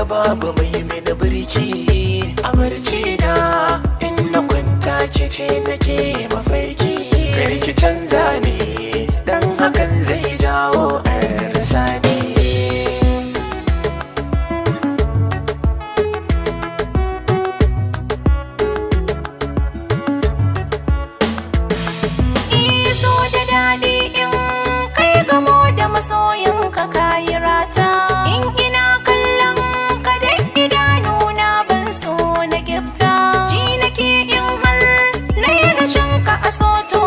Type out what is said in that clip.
babu mai mini birki a barci na in na kwanta kice nake mafarki karki canza ni dan hakan zai jawo rasa ni so da daɗi in kai gamo da masoyinka kayi rata in ina kallon ka da idanuna ban so na gifta ji nake in har na yi rashin ka a soto